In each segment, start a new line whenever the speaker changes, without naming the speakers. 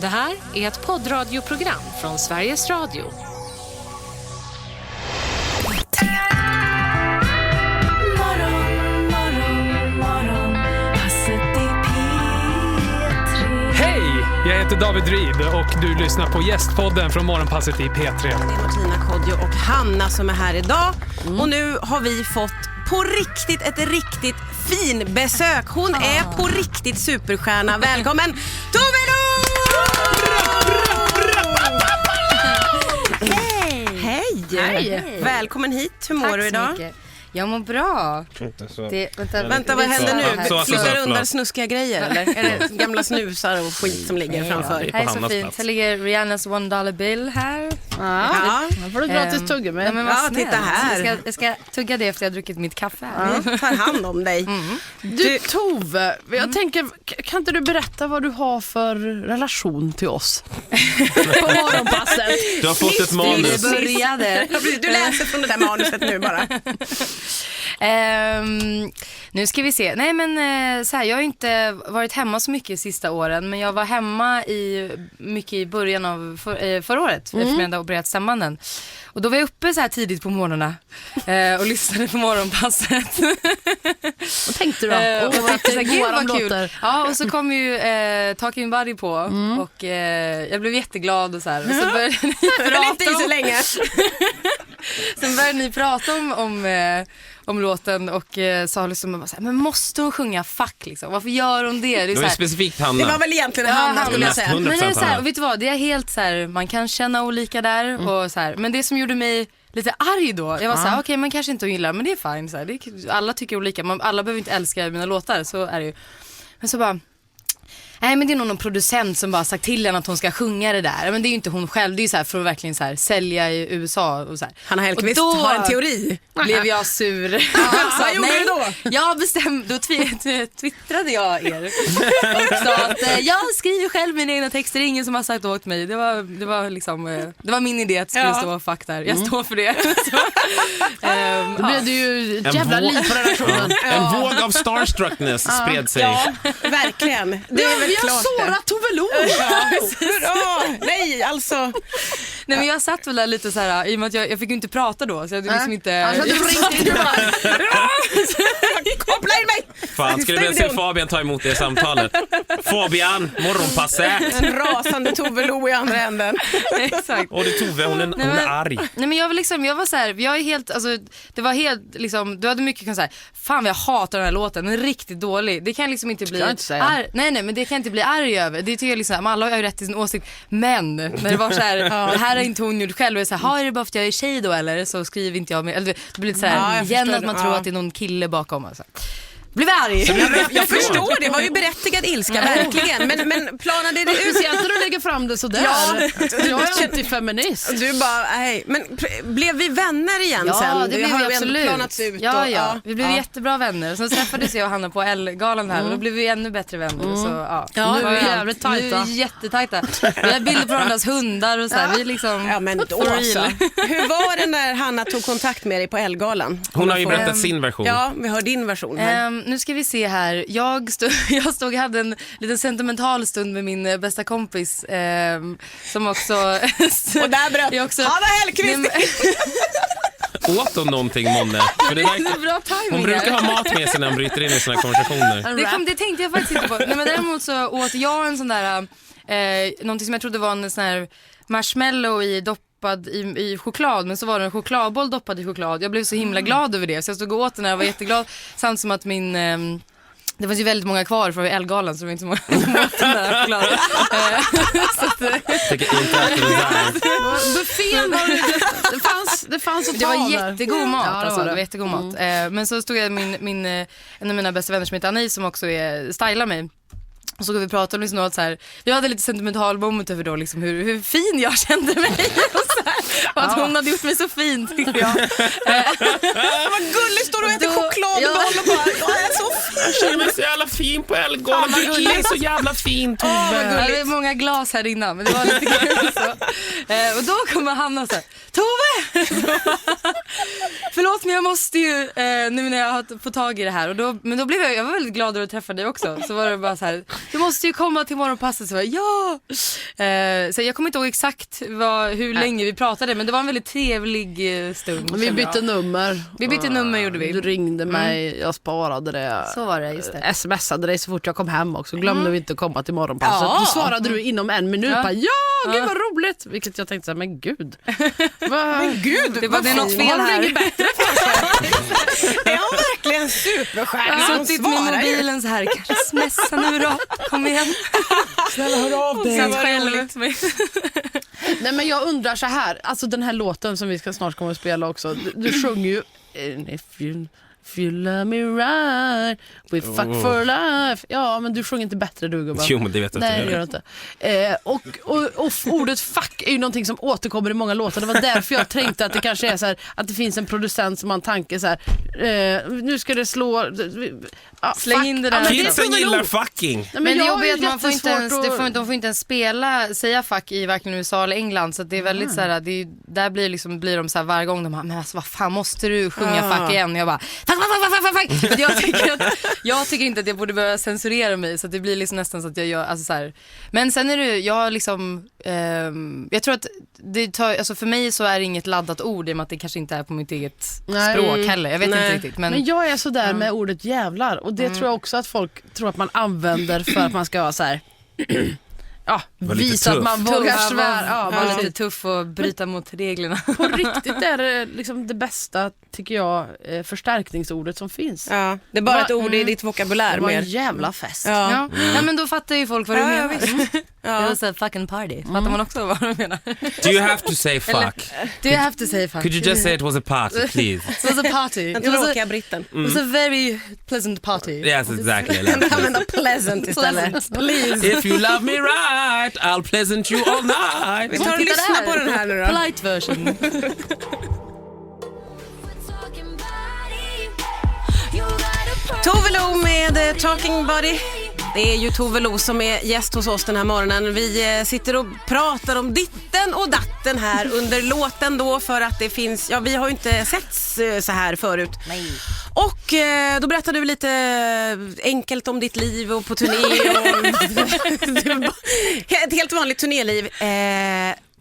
Det här är ett poddradioprogram från Sveriges Radio.
Hej! Jag heter David Ryd och du lyssnar på Gästpodden från Morgonpasset i P3.
Det är Martina Kodjo och Hanna som är här idag. Och nu har vi fått på riktigt ett riktigt fin besök. Hon är på riktigt superstjärna. Välkommen Tove Lo! Hej! Välkommen hit. Hur mår du idag?
Mycket. Jag mår bra.
Vänta, vad händer nu?
Så,
Flyttar undan snuskiga grejer eller? Är det gamla snusar och skit som ligger framför?
Här är så fint. Här ligger Rihannas $1 bill här.
Ja,
då får du gratis tugga med.
Ja, titta här.
Jag ska tugga det efter jag har druckit mitt kaffe här.
Vi tar hand om dig.
Du Tove, jag tänker, kan inte du berätta vad du har för relation till oss på morgonpasset?
Du har fått ett manus.
Det började.
Du läser från det där manuset nu bara.
Nu ska vi se. Nej men så här, jag har inte varit hemma så mycket de sista åren, men jag var hemma mycket i början av förra året eftersom jag hade opererat stämbanden. Och då var jag uppe så här tidigt på morgnarna och lyssnade på morgonpasset.
Vad tänkte du då?
Vad kul. Ja, och så kom ju Talking Buddy på och jag blev jätteglad och så här. Och så började ni prata
så länge.
Sen började ni prata om låten och sa liksom så här, men måste hon sjunga fuck liksom? Varför gör hon det?
Det var specifikt Hanna.
Det var väl egentligen Hanna skulle jag säga.
Men det är så här, och vet du vad? Det är helt så här, man kan känna olika där och så här, men det som gjorde mig lite arg då. Jag var så här, okej, man kanske inte gillar, men det är fine så här. Alla tycker olika. Alla behöver inte älska mina låtar, så är det ju. Men så bara, nej, men det är någon producent som bara sagt till henne att hon ska sjunga det där. Men det är ju inte hon själv. Det är ju så här för att verkligen så här sälja i USA och så här.
Hanna Hellquist har en teori.
Blev jag sur.
Vad gjorde du då?
Jag bestämde, då twittrade jag er och sa att jag skriver själv mina egna texter. Det är ingen som har sagt åt mig. Det var liksom, det var min idé att det skulle stå fuck där. Jag står för det.
Då blev det ju jävla liv på relationen.
En våg av starstruckness spred sig.
Ja, verkligen. Det är väl
vi har
klart
sårat Tove Lo.
Nej, alltså.
Nej, men jag satt väl där lite så här, i och med att jag fick ju inte prata då, så jag liksom inte.
Alltså, du ringde bara.
Koppla in mig.
Fan, skulle du se Fabian ta emot det samtalet? Fabian, morgonpasset.
En rasande Tove Lo i andra änden.
Exakt.
Och det Tove, hon är arg.
Nej, men jag var så här, jag är helt, alltså det var helt liksom, du hade mycket kan säga, fan jag hatar den här låten, den är riktigt dålig. Det kan liksom inte bli arg. Nej, men det kan inte bli arg över. Det tycker jag liksom, alla har ju rätt till sin åsikt. Men när det var så här, det här är inte hon gjort själv, och så här, är det bara för att jag är tjej då eller så skriver inte jag med, eller det blir så här igen att man tror att det är någon kille bakom alltså. Blev arg.
Jag förstår, det var ju berättigad ilska, verkligen. Men planade det ut?
Speciellt när du lägger fram det sådär.
Ja,
jag är antifeminist.
Du bara, nej. Men blev vi vänner igen sen?
Ja, det blev vi absolut.
Ut
ja. Vi blev jättebra vänner. Sen träffades jag och Hanna på L-galan här och då blev vi ännu bättre vänner. Så,
Ja,
nu är vi
jävligt tajta.
Nu är jättetajta. Vi har bilder på varandras hundar och så här. Vi liksom,
ja, men då så. Hur var det när Hanna tog kontakt med dig på L-galan?
Hon har ju berättat sin version.
Ja, vi hör din version här.
Nu ska vi se här. Jag stod hade en liten sentimental stund med min bästa kompis som också
och där bröt Hanna Hellquist.
Åt
hon någonting, Monne? För det
bra timing.
Hon brukar ha mat med sig när hon bryter in i såna här konversationer.
Det tänkte jag faktiskt inte på. Nej, men däremot så åt jag en sån där någonting som jag trodde var en sån här marshmallow doppad i choklad, men så var det en chokladboll doppad i choklad. Jag blev så himla glad över det, så jag stod och åt den här och var jätteglad. Samt som att min det fanns ju väldigt många kvar från L-galan, så det var inte så många som åt den där chokladen.
Buffén det fanns att ta.
Det var jättegod mat,
ja,
det var jättegod mat. Men så stod jag en av mina bästa vänner som heter Annie, som också stylar mig. Och så går vi prata om liksom något så här. Jag hade lite sentimental moment över då liksom hur fin jag kände mig och, så här, och att hon hade gjort mig så fin, tycker jag.
Vad gulligt, står du och äter chokladboll och bara, jag är så fin.
Jag känner mig så jävla fin på Elgalan. Du är så jävla fin, Tove.
Det är många glas här innan, men det var lite kul så. Och då kommer Hanna så här, Tove! Förlåt, men jag måste ju nu när jag har fått tag i det här. Och då, men då blev jag var väldigt glad att träffa dig också. Så var det bara så här, du måste ju komma till morgonpasset. Så ja! Så jag kommer inte ihåg exakt hur länge vi pratade, men det var en väldigt trevlig stund.
Vi bytte nummer.
Vi bytte nummer, gjorde vi.
Du ringde mig, jag sparade det.
Så var det, just det.
Smsade dig så fort jag kom hem också. Glömde vi inte att komma till morgonpasset. Då svarade du inom 1 minut. Gud vad roligt. Vilket jag tänkte så här, men gud. Men gud,
det är något fel här.
Är hon verkligen superstjärna?
Jag har suttit med mobilen så här, kanske smsa nu då. Kom igen.
Snälla hör av dig.
Nej, men jag undrar så här, alltså den här låten som vi ska snart komma att spela också. Du sjunger ju If you love me right, we fuck for life. Ja, men du sjunger inte bättre, du gubben.
Jo, men det vet jag
inte. Nej, det gör inte. Och ordet fuck är ju någonting som återkommer i många låtar. Det var därför jag tänkte att det kanske är så här, att det finns en producent som man tanke så här, nu ska det slå...
Släng in det där.
Kidsen gillar fucking.
Nej,
men det jobbiga är att man får inte ens, de får inte ens säga fuck i varken USA eller England. Så det är väldigt så här, där blir de så här varje gång de men alltså, vad fan måste du sjunga fuck igen? Och jag bara fuck. Jag tycker inte att jag borde börja censurera mig, så att det blir liksom nästan så att jag gör alltså så här. Men sen är det jag liksom jag tror att det tar, alltså för mig så är det inget laddat ord i och med att det kanske inte är på mitt eget språk heller. Jag vet inte riktigt, men
jag är så där med ordet jävlar, och det tror jag också att folk tror att man använder för att man ska vara så här. Ja, visa att man vågar svära.
Vara lite tuff och bryta mot reglerna.
På riktigt är det liksom det bästa, tycker jag, förstärkningsordet som finns.
Ja, det är bara ett ord i ditt vokabulär.
Det var en jävla fest.
Ja. Ja, men då fattar ju folk vad du menar.
Ja.
Det var så här fucking party. Fattar man också vad du menar?
Do you have to say fuck?
Do you have to say fuck?
Could you just say it was a party, please?
It was a party.
Den tråkiga britten.
It was a very pleasant party.
Yes, exactly.
Använda pleasant istället. Please.
If you love me right, I'll pleasant you all night.
Vi tar och lyssnar på den här nu då.
Polite version.
Tove Lo med Talking Body. Det är ju Tove Lo som är gäst hos oss den här morgonen. Vi sitter och pratar om ditten och datten här under låten då, för att det finns, ja, vi har ju inte sett så här förut. Nej. Och då berättade du lite enkelt om ditt liv och på turné och ett helt vanligt turnéliv.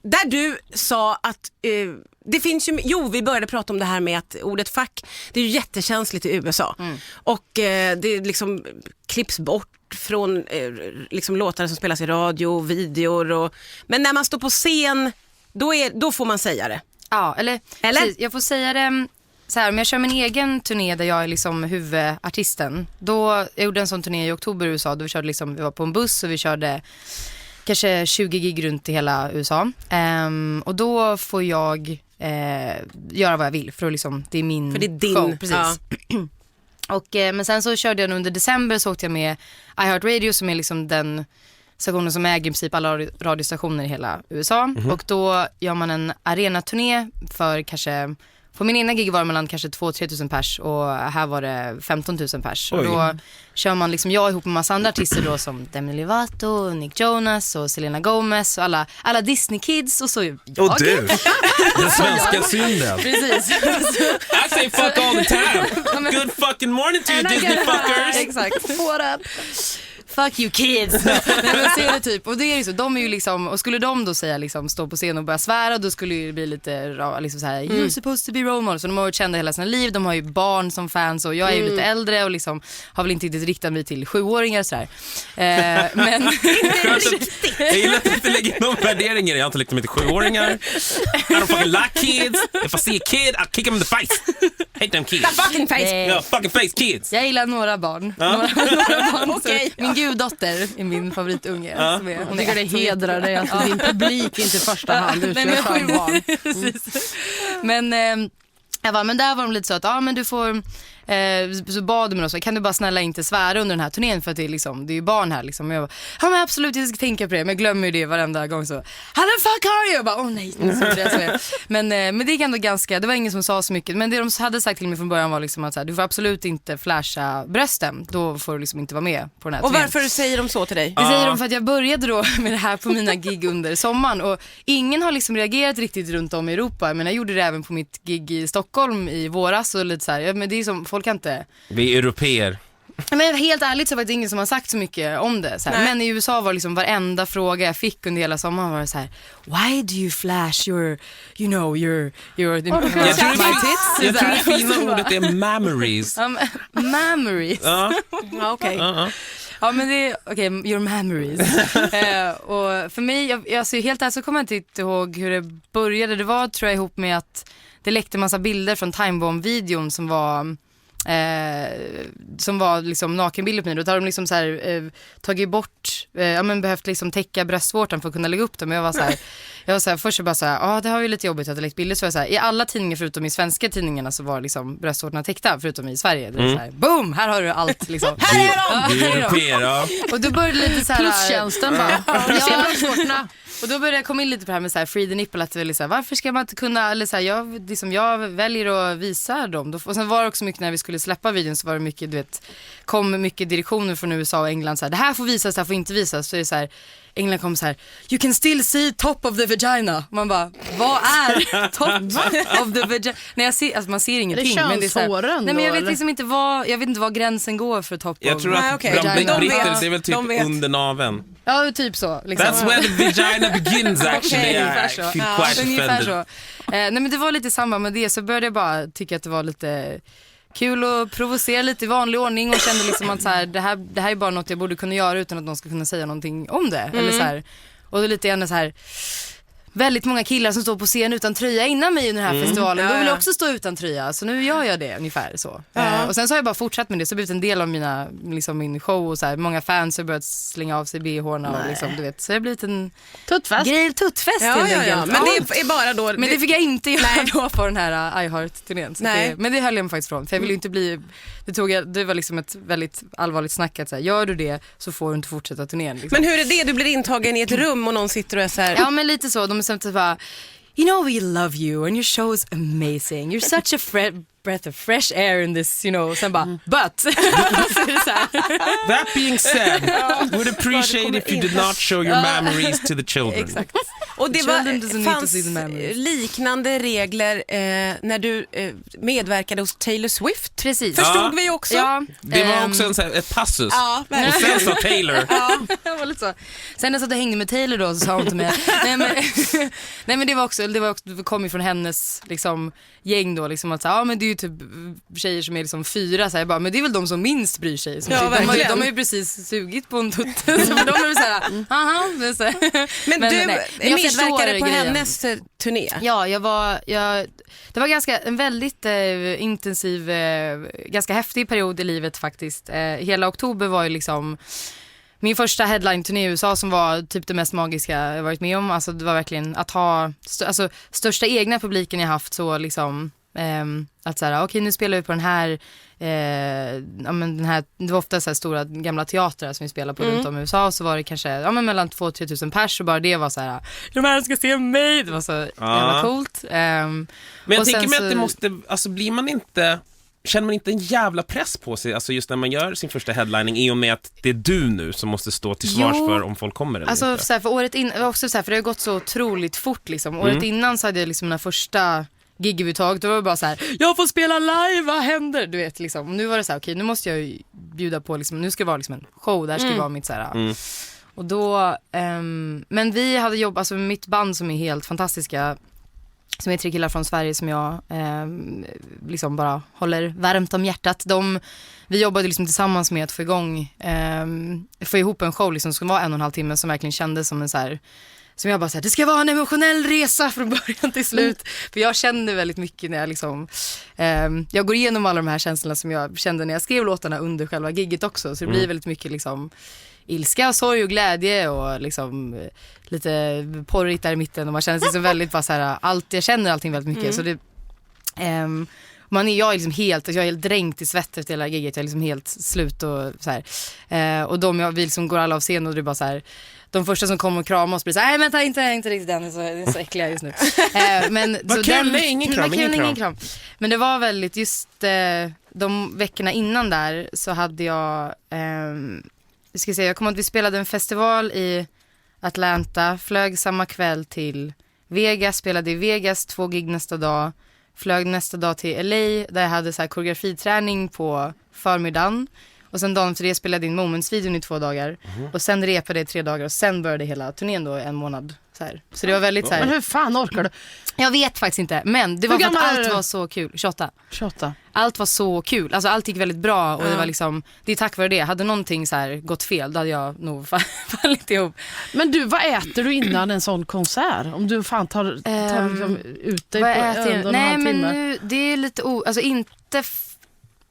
Där du sa att det finns ju, vi började prata om det här med att ordet fuck, det är ju jättekänsligt i USA. Och det liksom klipps bort från liksom låtar som spelas i radio, videor men när man står på scen då får man säga det.
Ja, eller? Precis, jag får säga det så här, om jag kör min egen turné där jag är liksom huvudartisten. Jag gjorde en sån turné i oktober i USA. Då vi var på en buss och vi körde kanske 20 gig runt i hela USA. Och då får jag göra vad jag vill, för liksom, det är min
för det är din
show, precis. Ja. Och, men sen så körde jag under december, så åkte jag med iHeartRadio som är liksom den stationen som äger i princip alla radiostationer i hela USA. Och då gör man en arenaturné för kanske, på min ena gig var det mellan kanske 2-3 000 pers och här var det 15 000 pers. Och då kör man liksom jag ihop med massa andra artister då som Demi Lovato, Nick Jonas och Selena Gomez och alla Disney Kids och så jag.
Och du, den svenska synden.
Precis.
I say fuck all the time. Good fucking morning to you Disney fuckers.
Exakt. Fuck you kids. Nej, men så är det typ. Och det är ju så, de är ju liksom, och skulle de då säga liksom stå på scen och börja svära, då skulle det bli lite liksom så här, you're supposed to be role model. Så de har varit kända hela sina liv, de har ju barn som fans och jag är ju lite äldre och liksom har väl inte riktigt riktat mig till 7-åringar så här. Men
jag gillar att inte lägga någon värderingar. Jag har inte riktat mig till 7-åringar. I don't fucking like kids. If I see a kid, I'll kick him in the face. Hate them kids.
The fucking face.
Yeah, fucking face kids.
Jag gillar några barn. Några barn. Okay. Min guddotter är min favoritunge. Som är,
jag tycker det hedrar dig att din publik inte i första hand utgör barn.
Men men där var de lite så att men du får så bad de mig så kan du bara snälla inte svära under den här turnén, för att det är liksom, det är ju barn här liksom. Och jag bara, men absolut, jag ska tänka på det, men jag glömmer ju det varenda gång så. How the fuck are you? Jag bara, nej. Men det gick ändå ganska, det var ingen som sa så mycket, men det de hade sagt till mig från början var liksom att så här, du får absolut inte flasha brösten, då får du liksom inte vara med på den här turnén.
Och varför säger de så till dig?
Det säger de för att jag började då med det här på mina gig under sommaren, och ingen har liksom reagerat riktigt runt om i Europa. Men jag gjorde det även på mitt gig i Stockholm i våras och lite så här, men det är som folk kan inte.
Vi är europeer.
Men helt ärligt så var det ingen som har sagt så mycket om det. Så här. Men i USA var liksom varenda fråga jag fick under hela sommaren var så här: why do you flash your
Jag tror det fina ordet är memories.
memories.
Ja, okej.
Ja, men det är okej, your memories. Och för mig, alltså helt ärligt så kommer jag inte ihåg hur det började. Det var, tror jag, ihop med att det läckte massa bilder från Timebomb-videon som var liksom nakenbilder på mig. Då har de liksom så här, tagit bort, behövt liksom täcka bröstvårtan för att kunna lägga upp dem. Men jag var så här, först så bara så här, det har ju lite jobbigt att det läckt bilder. Så var jag så här, i alla tidningar förutom i svenska tidningarna så var liksom bröstvårtorna täckta, förutom i Sverige. Det är så här, boom, här har du allt liksom. Här är de! Och då började lite så här
Plustjänsten bara.
Ja. Och då började jag komma in lite på det här med så här free the nipple, att så här, varför ska man inte kunna, eller så här, jag väljer att visa dem. Och sen var det också mycket när vi skulle släppa videon, så var det mycket, du vet, kom mycket direktioner från USA och England så här, det här får visas, det här får inte visas. Så är det så här, England kom så här, you can still see top of the vagina. Man bara, vad är top of the vagina? Nej, jag ser, alltså man ser ingenting.
Det
men det är så här, nej, men jag vet liksom inte jag vet inte var gränsen går för top
Jag
of
tror att
vagina.
bland britter det är väl typ
De vet.
under naveln.
Ja, typ så. Liksom.
That's where the vagina begins actually.
Okej,
I
ungefär så.
feel quite
Ungefär
offended.
så. Nej, men det var lite samma med det, så började jag bara tycka att det var lite kul och provocera lite i vanlig ordning och kände liksom att så här, det här är bara något jag borde kunna göra utan att någon ska kunna säga någonting om det. Eller så här. Och det är lite gärna så här, väldigt många killar som står på scen utan tröja innan mig under den här festivalen. Då vill jag också stå utan tröja, så nu gör jag det ungefär så. Och sen så har jag bara fortsatt med det, så har det blivit en del av min show och så här, många fans har börjat slänga av sig BH:na och liksom, du vet, så det har blivit en
Tuttfest.
tuttfest
Ja. Men det är bara då...
Men det fick jag inte göra då på den här I Heart-turnén. Men det höll jag mig faktiskt från. För jag ville inte bli... Det var liksom ett väldigt allvarligt snack att så här, gör du det så får du inte fortsätta turnén. Liksom.
Men hur är det? Du blir intagen i ett rum och någon sitter och är så här...
Ja, men lite så. De är samtidigt bara, you know we love you and your show is amazing. You're such a breath of fresh air in this, you know. Sen bara, but. Så är det så här.
That being said, would appreciate if you did not show your memories to the children.
Exakt.
Och det
Children doesn't need to
fanns
see the memories.
liknande regler när du medverkade hos Taylor Swift.
Precis.
Förstod vi också.
Ja,
Det var också en, så här, ett passus.
Ja,
Och sen sa Taylor.
Det var lite så. Sen när jag satt och hängde med Taylor då, så sa hon till mig nej men det var också det kom ju från hennes liksom gäng då, liksom att så, men det är ju typ tjejer som är liksom 4 så här, bara, men det är väl de som minst bryr sig. Som
Ja,
de har ju precis sugit på en tutte, så de är så här, aha, det är så här.
Men du
jag förstår
medverkade på
grejen.
hennes turné.
Ja, det var en väldigt intensiv, ganska häftig period i livet faktiskt. Hela oktober var ju liksom min första headline-turné i USA, som var typ det mest magiska jag varit med om. Alltså det var verkligen att ha största egna publiken jag haft, så liksom att så här, okej, nu spelar vi på den här det var ofta så här stora gamla teatrar som vi spelade på runt om i USA, och så var det kanske mellan 2-3 tusen pers, och bara det var så här, de här ska se mig, det var så jävla coolt.
Men jag tänker mig att det måste, alltså känner man inte en jävla press på sig, alltså just när man gör sin första headlining, i och med att det är du nu som måste stå till svars för om folk kommer eller
alltså,
inte?
Så här, för året innan, också så här, för det har gått så otroligt fort liksom. Året innan så hade jag liksom den första gig vi tagit, då var det bara så här, jag får spela live, vad händer? Du vet liksom. Nu var det så här, okej, nu måste jag ju bjuda på liksom, nu ska det vara liksom en show, där ska det vara mitt så här. Och då men vi hade jobbat, alltså med mitt band som är helt fantastiska, som är 3 killar från Sverige som jag liksom bara håller varmt om hjärtat. Vi jobbade liksom tillsammans med att få ihop en show liksom, som var 1,5 timme, som verkligen kändes som en så här, som jag bara så här, det ska vara en emotionell resa från början till slut. För jag kände väldigt mycket när jag liksom jag går igenom alla de här känslorna som jag kände när jag skrev låtarna under själva gigget också. Så det blir väldigt mycket liksom ilska, sorg och glädje och liksom lite porrigt där i mitten, och man känner sig liksom väldigt bara så här, jag känner allting väldigt mycket. Så det jag är liksom helt dränkt i svett efter hela gigget. Jag är liksom helt slut och så här. Och vi liksom går alla av scen, och det är bara så här, de första som kommer och kramar oss blir så här, nej vänta, inte riktigt den, det är så äckliga just nu. Men
vad kul, nej, ingen kram.
Men det var väldigt just de veckorna innan där, så hade jag jag kommer att vi spelade en festival i Atlanta, flög samma kväll till Vegas, spelade i Vegas 2 gig nästa dag, flög nästa dag till LA där jag hade så här koreografiträning på förmiddagen, Och sen dagen efter det spelade jag in Moments-videon i 2 dagar. Och sen repade jag i 3 dagar och sen började hela turnén då 1 månad. Så det var väldigt så här.
Men hur fan orkar du?
Jag vet faktiskt inte, men det var för att allt var så kul. 28. Allt var så kul, alltså allt gick väldigt bra och det var liksom, det är tack vare det. Hade någonting så här gått fel, då hade jag nog fallit ihop.
Men du, vad äter du innan en sån konsert? Om du fan tar liksom ut dig på en och en halv timme.
Men nu, det är lite alltså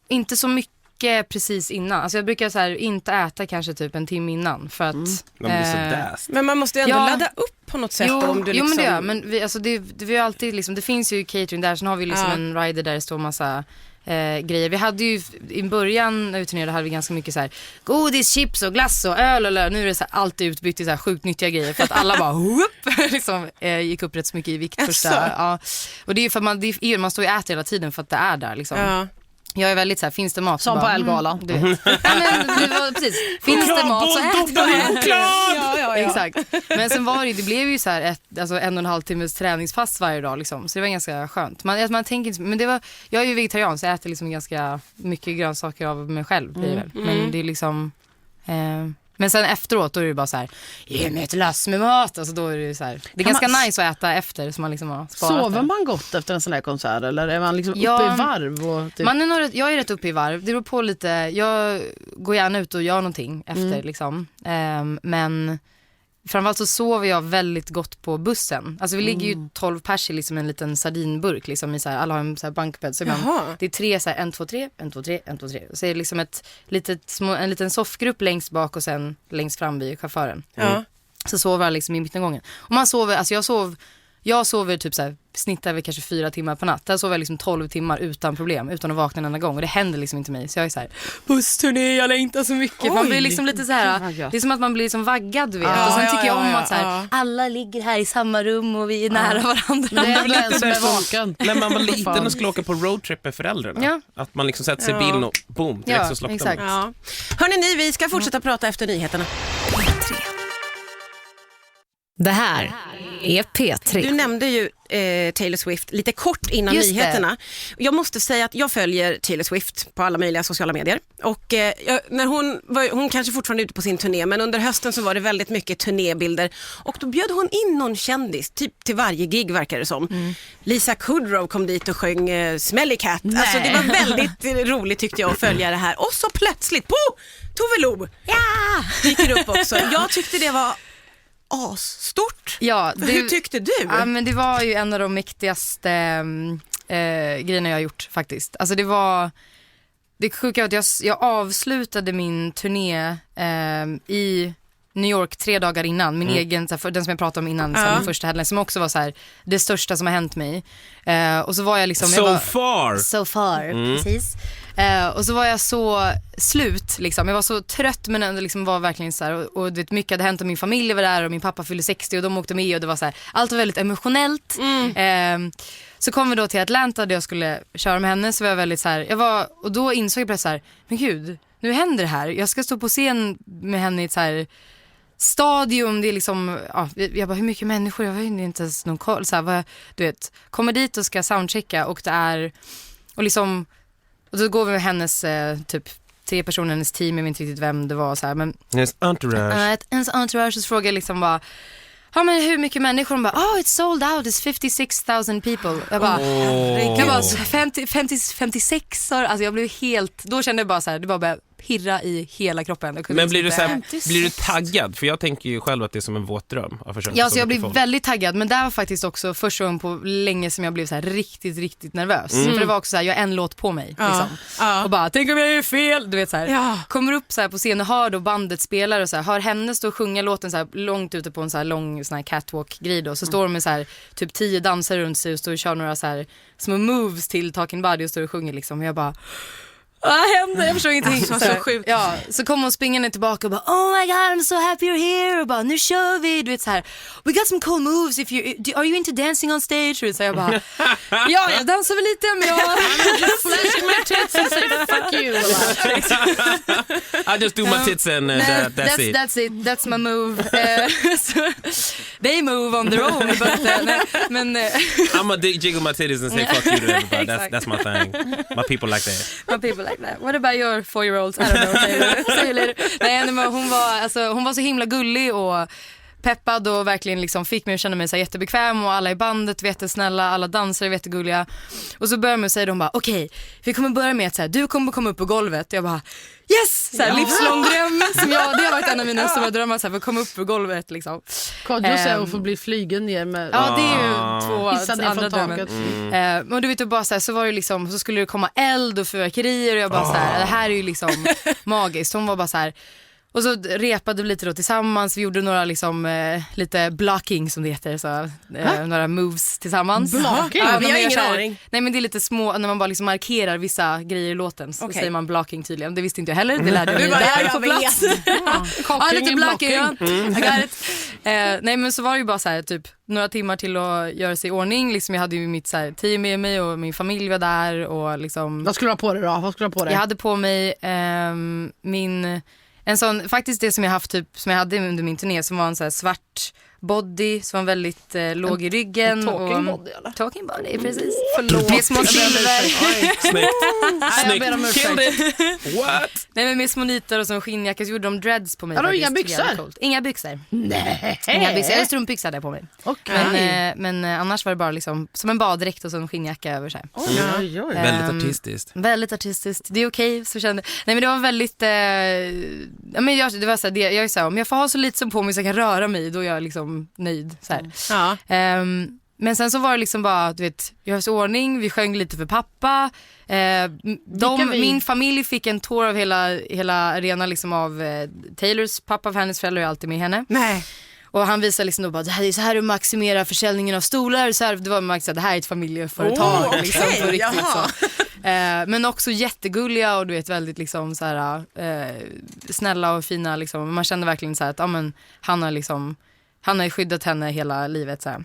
inte så mycket precis innan. Alltså jag brukar så här inte äta kanske typ en timme innan för att
men man måste ju ändå ladda upp på något sätt om du liksom...
Jo men det gör, men vi, alltså vi har alltid liksom, det finns ju catering där, sen har vi liksom en rider där det står massa grejer. Vi hade ju i början när vi turnerade hade vi ganska mycket så här godis, chips och glass och öl och nu är det så här, alltid utbytt i så här sjukt nyttiga grejer för att alla bara liksom, gick upp rätt så mycket i vikt första. Och det är ju för att man står och äter hela tiden för att det är där liksom. Ja. Jag är väldigt så här, finns det mat
som
bara,
på Elgalan.
Du vet. Precis. Finns det mat så äter man. Ja. Exakt. Men sen var det blev ju så här 1,5 timmes träningspass varje dag liksom. Så det var ganska skönt. Man tänker inte, men jag är ju vegetarian så jag äter liksom ganska mycket grönsaker av mig själv blir det väl. Men det är liksom men sen efteråt då är det bara så här, ge mig ett lass med mat. Alltså då är det så här, det är ganska nice att äta efter så man liksom har sparat.
Sover man gott efter en sån här konsert eller är man liksom uppe i varv? Och typ...
jag är rätt uppe i varv. Det beror på lite. Jag går gärna ut och gör någonting efter liksom. Men framförallt så sover jag väldigt gott på bussen. Alltså vi ligger ju 12 pers i liksom en liten sardinburk liksom i så här, alla har en så här bankbädd så det är 3 så här 1 2 3 1 2 3 1 2 3. Så är det liksom en liten soffgrupp längst bak och sen längst fram vid chauffören. Så sover jag liksom i mittengången. Och man sover, alltså jag sover typ så här, snittar väl kanske 4 timmar på natt. Där sover jag liksom 12 timmar utan problem, utan att vakna en enda gång. Och det händer liksom inte mig. Så jag är så här, bussturné, jag längtar så mycket. Man blir liksom lite så här, det är som att man blir liksom vaggad, du vet. Och sen tycker jag om att så här, alla ligger här i samma rum och vi är nära varandra.
Det är väl en som är vaken.
När man var liten och skulle åka på roadtrip med föräldrarna. Ja. Att man liksom sätter sig i bilen och boom, direkt så slocknar man.
Ja. Hörrni, vi ska fortsätta prata efter nyheterna.
Det här är P3.
Du nämnde ju Taylor Swift lite kort innan nyheterna. Jag måste säga att jag följer Taylor Swift på alla möjliga sociala medier. Och när hon kanske fortfarande är ute på sin turné, men under hösten så var det väldigt mycket turnébilder. Och då bjöd hon in någon kändis, typ till varje gig verkar det som. Lisa Kudrow kom dit och sjöng Smelly Cat. Alltså det var väldigt roligt tyckte jag att följa det här. Och så plötsligt, Tove Lo dyker upp också. Jag tyckte det var stort.
Ja,
hur tyckte du?
Ja, men det var ju en av de mäktigaste grejerna jag har gjort faktiskt. Alltså det sjuka var att jag avslutade min turné i New York 3 dagar innan. Min egen, den som jag pratade om innan, min första headline, som också var så här, det största som har hänt mig. Och så var jag liksom...
So
far, precis. Och så var jag så slut liksom. Jag var så trött men ändå liksom var verkligen så här, och vet, mycket hade hänt och min familj var där och min pappa fyllde 60 och de åkte med och det var så här, allt var väldigt emotionellt. Så kom vi då till Atlanta där jag skulle köra med henne, så var jag väldigt så här, och då insåg jag plötsligt så här, men gud, nu händer det här. Jag ska stå på scen med henne i ett så här stadium, det är liksom, jag bara, hur mycket människor, jag har ju inte ens någon koll så här, du vet, kommer dit och ska soundchecka och det är, och liksom, och då går vi med hennes typ 3 personer, hennes team, jag vet inte riktigt vem det var så här, men
hennes entourage.
Hennes entourage, så frågade jag liksom bara, men hur mycket människor? De bara, it's sold out, it's 56,000 people. Jag bara, 56 år, alltså jag blev helt, då kände jag bara så här, det var bara pirra i hela kroppen.
Men blir du taggad? För jag tänker ju själv att det är som en våt dröm.
Ja, så jag blev väldigt taggad. Men det var faktiskt också första gången på länge som jag blev så här riktigt, riktigt nervös. För det var också så här, jag har en låt på mig. Liksom. Och bara, tänk om jag gör fel. Du vet så här. Kommer upp så här på scenen och hör då bandet spelar och så här, hör henne stå och sjunga låten så här, långt ute på en så här lång sån här catwalk-grej då. Så står de med så här, typ 10 dansare runt sig och står och kör några så här små moves till Talking Body och står och sjunger liksom. Och jag bara, hände? Jag förstår ingenting.
Så sjukt.
Ja, så kom hon springande tillbaka och bara, oh my god, I'm so happy you're here. Och bara, nu kör vi. Du vet så här, we got some cool moves. Are you into dancing on stage? Och så jag bara, jag dansar väl lite, men jag
flashing my tits and say fuck you.
I just do my tits and that's it.
That's my move. They move on their own. Men
I'm a jiggle my titties and say fuck you to everybody. That's my thing. My people like that.
What about your 4-year-olds? I don't know. See you later. Nej, men hon var så himla gullig och peppad och verkligen liksom fick mig att känna mig så här jättebekväm och alla i bandet var jättesnälla, alla dansare var jättegulliga. Och så började de säga, de bara okej, vi kommer börja med att så här, du kommer komma upp på golvet. Jag bara yes! Så här, livslång dröm. Det har varit en av mina stora drömmar, så här, för att komma upp på golvet liksom.
Kodjo säger hon får bli flygen ner med.
Ja, det är ju två andra drömmar. Och du vet ju bara så här, så var det liksom, så skulle det komma eld och fyrverkerier och jag bara så här, det här är ju liksom magiskt. Hon var bara så här. Och så repade vi lite då tillsammans. Vi gjorde några liksom, lite blocking som det heter. Så, några moves tillsammans.
Blocking?
Ja,
vi har ingen aning.
Nej, men det är lite små, när man bara liksom markerar vissa grejer i låten. Så säger man blocking tydligen. Det visste inte jag heller. Det lärde jag mig där på plats. Ja, lite blocking. Ja. I got it. Nej, men så var det ju bara så här, typ några timmar till att göra sig i ordning. Liksom, jag hade ju mitt så här, team med mig och min familj var där. Och, liksom,
Vad skulle du ha på dig då? Vad skulle du ha på dig?
Jag hade på mig en sån, faktiskt det som jag haft typ, som jag hade under min turné, som var en så här svart body som var väldigt låg i ryggen.
Talking body eller?
Talking body, precis. Förlåt. Med små silver.
Snyggt. Killed it. What?
Nej, men med små nitar och som skinnjacka, så gjorde de dreads på mig.
Har du inga byxor?
Inga byxor.
Nej.
Inga byxor. Eller strumpbyxor hade jag på mig.
Okay.
Men annars var det bara liksom som en baddräkt och så en skinnjacka över sig.
Väldigt artistiskt.
Väldigt artistiskt. Det är okej, så kände. Nej, men det var väldigt det var så här, jag är så här, om jag får ha så lite som på mig så jag kan röra mig, då är jag liksom nöjd så här.
Ja.
Men sen så var det liksom bara, du vet, jag har så ordning, vi sjöng lite för pappa. Min familj fick en tour av hela arenan liksom av Taylors pappa, för hennes föräldrar är alltid med henne.
Nej.
Och han visade liksom då bara, det här är så här du maximerar försäljningen av stolar. Så här, det var Max att det här är ett familjeföretag. Liksom, på riktigt, så. Men också jättegulliga och du vet väldigt liksom så här, snälla och fina liksom. Man kände verkligen så här att men, han har skyddat henne hela livet så här.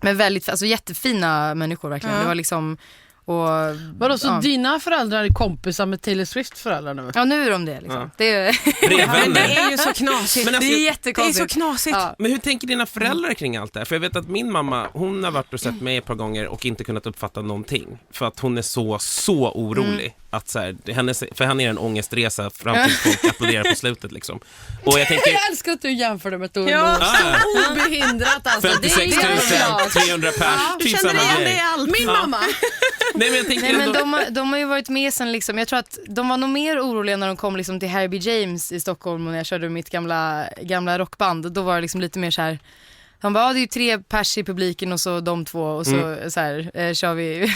Men väldigt, alltså jättefina människor verkligen. Det var liksom. Och,
vadå, så dina föräldrar är kompisar med Taylor Swift föräldrar nu?
Ja, nu är de det liksom. Det
är ju så knasigt.
Men alltså,
det är jättekonstigt.
Det är så knasigt.
Ja.
Men hur tänker dina föräldrar kring allt det här? För jag vet att min mamma, hon har varit och sett mig ett par gånger och inte kunnat uppfatta någonting. För att hon är så orolig. Att så här, för henne är det en ångestresa fram tills folk applåderar på slutet liksom. Och jag tänker,
jag älskar att du jämför det med Tove. Obehindrat alltså.
56 300 pers.
Du känner igen det allt.
Min mamma.
Nej, men jag tänker
de har ju varit med sen liksom. Jag tror att de var nog mer oroliga när de kom liksom till Harry B. James i Stockholm och när jag körde mitt gamla rockband. Då var det liksom lite mer så här. Han bara, det är ju 3 pers i publiken och så de 2 och så, så här, kör vi.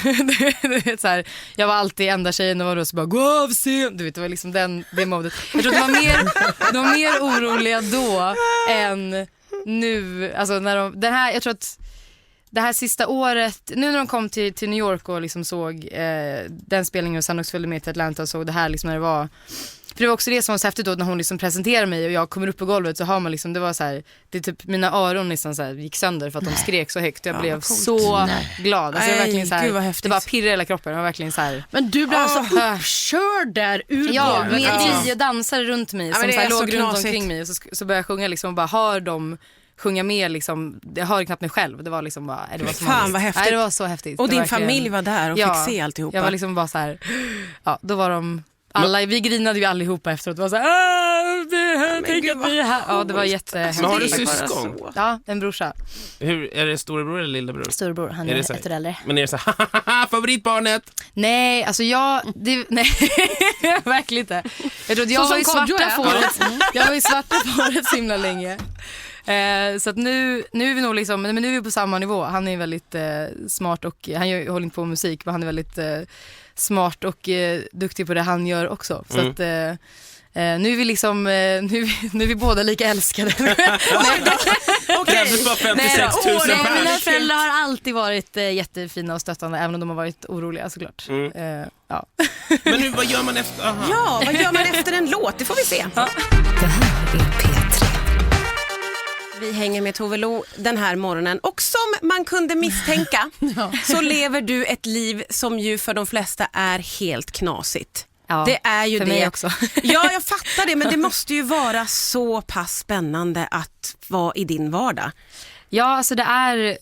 Du vet, så här, jag var alltid enda tjejen och var då så bara, gå av scen. Du vet, det var liksom det modet. Jag tror att de var mer oroliga då än nu. Alltså när jag tror att det här sista året, nu när de kom till New York och liksom såg den spelningen och sen också följde med till Atlanta och såg det här liksom när det var. För det var också det som var så häftigt då när hon liksom presenterade mig och jag kommer upp på golvet så har man liksom, det var så här, det är typ mina öron liksom så här, gick sönder för att de skrek så högt. Jag blev så glad. Alltså jag verkligen så här, det bara pirrade hela kroppen. Jag var verkligen så här.
Men du blev alltså uppkörd där ur golvet.
Med 10 dansare runt mig som så här, låg runt omkring mig och så började jag sjunga liksom och bara hör dem sjunga med liksom, jag hör knappt mig själv. Det var liksom bara, det var så
fan vad häftigt.
Det var så häftigt.
Och din familj var där och fick se alltihopa.
Jag var liksom bara så här, ja, då var de alla, vi grinade ju allihopa efteråt. Det var så här, tänk att vi är här. Ja, det var jättehäftigt.
Har du syskon?
Ja, en brorsa.
Hur, är det storebror eller lillebror?
Storebror, han är 1 år äldre.
Men är det så här, favoritbarnet?
Nej, alltså nej, verkligen inte. Jag tror att jag var ju svarta fåret. Jag var ju svarta fåret så himla länge. Så att nu är vi nog liksom, men nu är vi på samma nivå. Han är väldigt smart och han håller inte på med musik, men han är väldigt smart och duktig på det han gör också. Så att nu är vi liksom nu är vi båda lika älskade.
Krävdes bara 56 000 pers.
Mina föräldrar har alltid varit jättefina och stöttande, även om de har varit oroliga såklart. Ja.
Men nu, vad gör man efter? Aha.
Ja, vad gör man efter en låt? Det får vi se.
Det här är P3.
Vi hänger med Tove Lo den här morgonen och som man kunde misstänka så lever du ett liv som ju för de flesta är helt knasigt.
Ja,
det är ju
för
det.
Mig också.
Ja, jag fattar det, men det måste ju vara så pass spännande att vara i din vardag.
Ja, alltså det är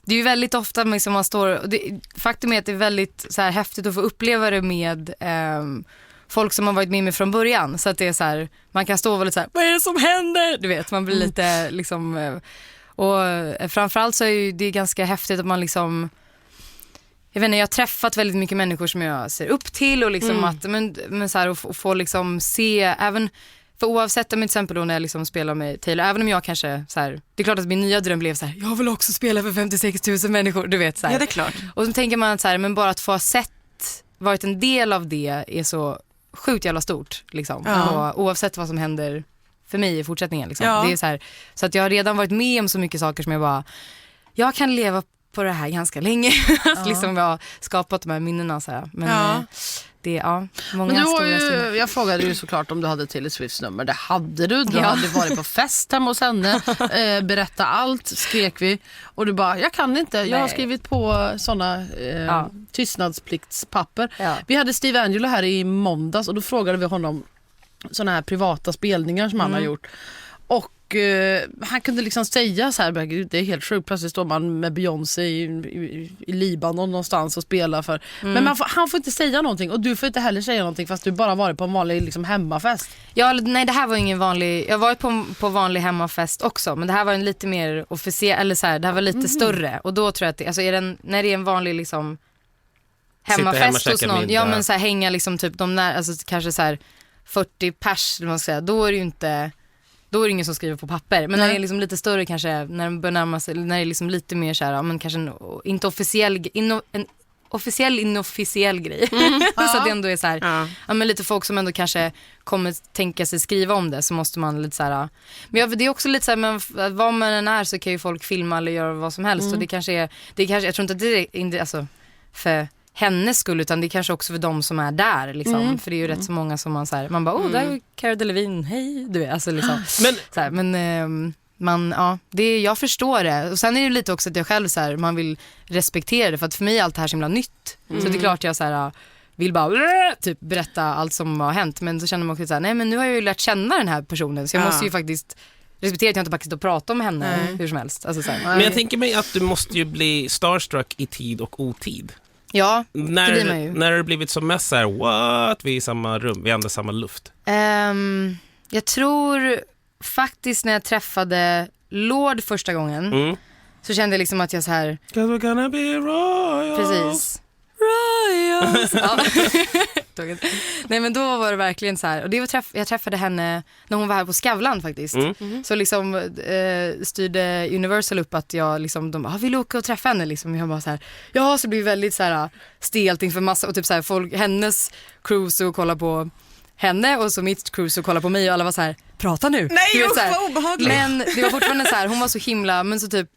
det är ju väldigt ofta liksom man står, och faktum är att det är väldigt så här häftigt att få uppleva det med folk som har varit med mig från början, så att det är så här, man kan stå och vara lite så här, vad är det som händer? Du vet, man blir lite liksom, och framförallt så är ju det ganska häftigt att man liksom, jag vet inte, jag har träffat väldigt mycket människor som jag ser upp till och liksom att, men så här, och få liksom se, även för oavsett om till exempel då när jag liksom spelar med Taylor, även om jag kanske så här, det är klart att min nya dröm blev så här, jag vill också spela för 56 000 människor, du vet så här.
Ja, det är klart.
Och så tänker man så här, men bara att få ha sett, varit en del av det är så sjukt jävla stort liksom.
Ja.
Och oavsett vad som händer för mig i fortsättningen liksom.
Ja.
Det är så här, så att jag har redan varit med om så mycket saker som jag bara, jag kan leva på det här ganska länge. Att liksom jag har skapat de här minnena så här. Men det är många
Men
stora
jag frågade ju såklart om du hade Taylor Swifts nummer. Det hade du. Du hade varit på fest hemma hos henne. Berätta allt, skrek vi. Och du bara, jag kan inte. Jag har skrivit på såna tystnadspliktspapper.
Ja.
Vi hade Steve Angelo här i måndags och då frågade vi honom såna här privata spelningar som han har gjort. Och han kunde liksom säga så här, det är helt sjukt, plötsligt står man med Beyoncé i Libanon någonstans och spelar för. Men han får inte säga någonting och du får inte heller säga någonting fast du bara varit på en vanlig liksom hemmafest.
Ja, nej, det här var ingen vanlig, jag har varit på vanlig hemmafest också, men det här var en lite mer officiell, eller så här, det här var lite större och då tror jag att det, alltså när det är en vanlig liksom hemmafest hos någon, ja men så här, hänga liksom typ alltså kanske så här 40 pers, man ska säga, då är det ju inte, då är det ingen som skriver på papper. Men när det är liksom lite större kanske, när den börjar närma sig, när det är liksom lite mer så här, men kanske inte officiell, en officiell inofficiell grej. Så att det ändå är så här, men lite folk som ändå kanske kommer tänka sig skriva om det, så måste man lite så här. Men det är också lite så här, men vad man än är så kan ju folk filma eller göra vad som helst. Och det kanske är, jag tror inte att det är alltså för hennes skull, utan det är kanske också för de som är där liksom. För det är ju rätt så många som man så här, man bara, där är Cara Delevingne, hej, du vet, alltså liksom. Men jag förstår det. Och sen är det lite också att jag själv så här, man vill respektera det, för att för mig är allt det här så himla nytt. Så det är klart jag så här vill bara typ berätta allt som har hänt, men så känner man också så här, nej men nu har jag ju lärt känna den här personen, så jag måste ju faktiskt respektera att jag inte bara kan stå och prata om henne hur som helst. Alltså, så här.
Men jag tänker mig att du måste ju bli starstruck i tid och otid.
Ja, det blir man ju.
När har det blivit som mest så här, what? Vi är i samma rum, vi andas samma luft.
Jag tror faktiskt när jag träffade Lord första gången så kände jag liksom att jag så här,
'Cause we're gonna be royals.
precis. Royals. Nej, men då var det verkligen så här, och det var jag träffade henne när hon var här på Skavlan faktiskt. Så liksom styrde Universal upp att jag liksom, de bara, vill åka och träffa henne liksom. Jag bara så här, ja, så blir väldigt så här stelt inför massa, och typ så här folk, hennes cruise och kolla på henne och så mitt cruise och kolla på mig, och alla var så här, prata nu.
Nej,
usch,
vad obehagligt.
Men det var fortfarande så här, hon var så himla, men så typ,